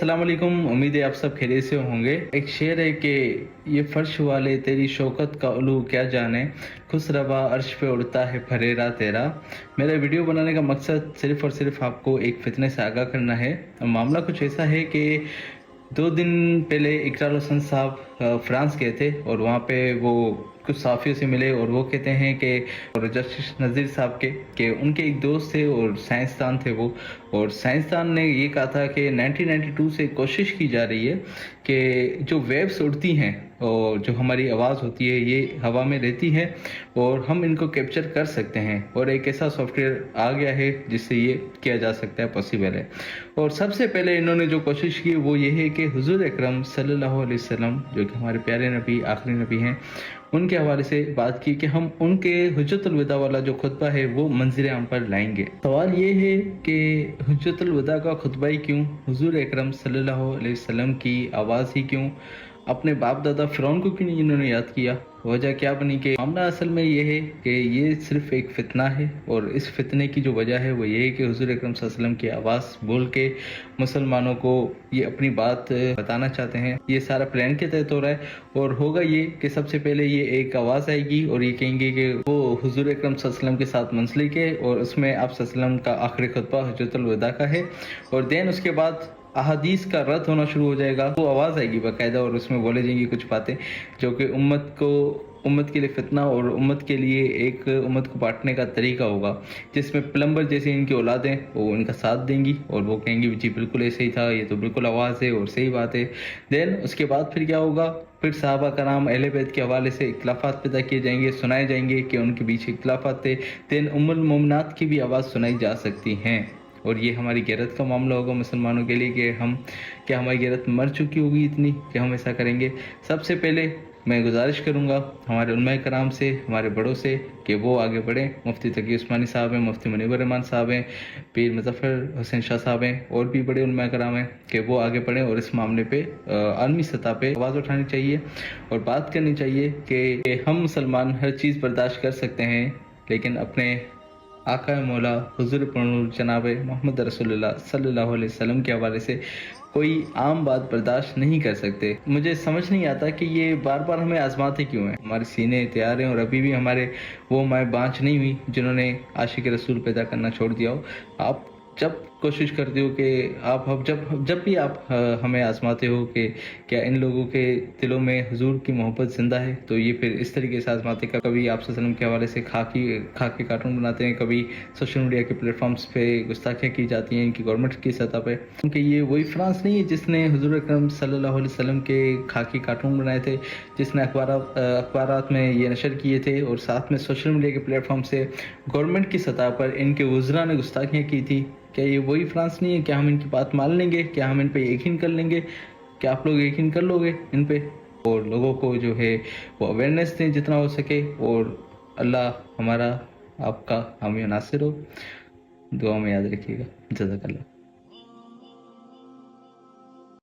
अस्सलाम वालेकुम। उम्मीद है आप सब खैरियत से होंगे। एक शेर है कि ये फर्श वाले तेरी शौकत का उलू क्या जाने, खुश रवा अर्श पे उड़ता है फरेरा तेरा। मेरा वीडियो बनाने का मकसद सिर्फ़ और सिर्फ आपको एक फितने से आगाह करना है। मामला कुछ ऐसा है कि 2 दिन पहले इकरार हुसैन साहब फ्रांस गए थे और वहाँ पे वो कुछ साफ़ियों से मिले और वो कहते हैं कि और जस्टिस नज़ीर साहब के उनके एक दोस्त थे और साइंसदान थे वो, और साइंसदान ने ये कहा था कि 1992 से कोशिश की जा रही है कि जो वेव्स उड़ती हैं और जो हमारी आवाज़ होती है ये हवा में रहती है और हम इनको कैप्चर कर सकते हैं, और एक ऐसा सॉफ्टवेयर आ गया है जिससे ये किया जा सकता है, पॉसिबल है। और सबसे पहले इन्होंने जो कोशिश की वो ये है कि हुजूर अकरम सल्लल्लाहु अलैहि वसल्लम जो कि हमारे प्यारे नबी आखिरी नबी हैं उनके हवाले से बात की कि हम उनके हुज्जतुल विदा वाला जो खुतबा है वो मंज़िर आम पर लाएंगे। सवाल ये है कि हुज्जतुल विदा का खुतबा ही क्यों, हुजूर अकरम सल्लल्लाहु अलैहि वसल्लम की आवाज़ ही क्यों, अपने बाप दादा फ़िरौन को क्यों नहीं इन्होंने याद किया। वजह क्या बनी कि मामला असल में ये है कि ये सिर्फ़ एक फ़ितना है, और इस फ़ितने की जो वजह है वो ये है कि हुज़ूर अकरम सल्लल्लाहु अलैहि वसल्लम की आवाज़ बोल के मुसलमानों को ये अपनी बात बताना चाहते हैं। ये सारा प्लान के तहत हो रहा है, और होगा ये कि सबसे पहले ये एक आवाज़ आएगी और ये कहेंगे कि वो हुज़ूर अकरम सल्लल्लाहु अलैहि वसल्लम के साथ मुंसलिक है और उसमें आप सल्लल्लाहु अलैहि वसल्लम का आखिरी खुतबा हज्जतुल विदा का है, और देन उसके बाद अहादीस का रद्द होना शुरू हो जाएगा। वो आवाज़ आएगी बाकायदा और उसमें बोले जाएंगी कुछ बातें जो कि उम्मत के लिए फितना और उम्मत के लिए एक उम्मत को बांटने का तरीका होगा, जिसमें प्लम्बर जैसे इनकी औलादें वो उनका साथ देंगी और वो कहेंगी जी बिल्कुल ऐसे ही था, ये तो बिल्कुल आवाज़ है और सही बात है। देन उसके बाद फिर क्या होगा, फिर सहाबा कराम अहले बैत के हवाले से इख्तिलाफात पैदा किए जाएंगे, सुनाए जाएंगे कि उनके बीच इख्तिलाफात थे। देन उम्मुल मोमिनात की भी आवाज़ सुनाई जा सकती हैं, और ये हमारी गैरत का मामला होगा मुसलमानों के लिए कि हम क्या हमारी गैरत मर चुकी होगी इतनी कि हम ऐसा करेंगे। सबसे पहले मैं गुजारिश करूँगा हमारे उलमाए कराम से, हमारे बड़ों से कि वो आगे बढ़ें। मुफ्ती तकी उस्मानी साहब हैं, मुफ्ती मुनीबर रहमान साहब हैं, पीर मुज़फ़्फ़र हुसैन शाह साहब हैं, और भी बड़े उलमाए कराम हैं कि वो आगे बढ़ें और इस मामले पे आलमी सतह पे आवाज़ उठानी चाहिए और बात करनी चाहिए कि हम मुसलमान हर चीज़ बर्दाश्त कर सकते हैं, लेकिन अपने आका मौला हुज़ूर पुरनूर जनाब मोहम्मद रसूलुल्लाह सल्लल्लाहु अलैहि वसल्लम के हवाले से कोई आम बात बर्दाश्त नहीं कर सकते। मुझे समझ नहीं आता कि ये बार बार हमें आजमाते क्यों हैं। हमारे सीने तैयार हैं और अभी भी हमारे वो माएँ बाँझ नहीं हुई जिन्होंने आशिक रसूल पैदा करना छोड़ दिया हो। आप जब कोशिश करते हो कि आप जब भी आप हमें आजमाते हो कि क्या इन लोगों के दिलों में हुजूर की मोहब्बत ज़िंदा है, तो ये फिर इस तरीके से आजमाते का कभी आप सल्लल्लाहु अलैहि वसल्लम के हवाले से खाकी कार्टून बनाते हैं, कभी सोशल मीडिया के प्लेटफॉर्म्स पे गुस्ताखियाँ की जाती हैं इनकी गवर्नमेंट की सतह पे, क्योंकि ये वही फ्रांस नहीं है जिसने हुजूर अकरम सल्लल्लाहु अलैहि वसल्लम के खाकी कार्टून बनाए थे, जिसने अखबारात में ये नशर किए थे, और साथ में सोशल मीडिया के प्लेटफॉर्म से गवर्नमेंट की सतह पर इनके वज़रा ने गुस्ताखियाँ की थी। क्या ये वही फ्रांस नहीं है? क्या हम इनकी बात मान लेंगे? क्या हम इन पे यकीन कर लेंगे? क्या आप लोग यकीन कर लोगे इन पे? और लोगों को जो है वो अवेयरनेस दें जितना हो सके, और अल्लाह हमारा आपका हामी नासिर हो। दुआ में याद रखिएगा। जज़ाकल्लाह।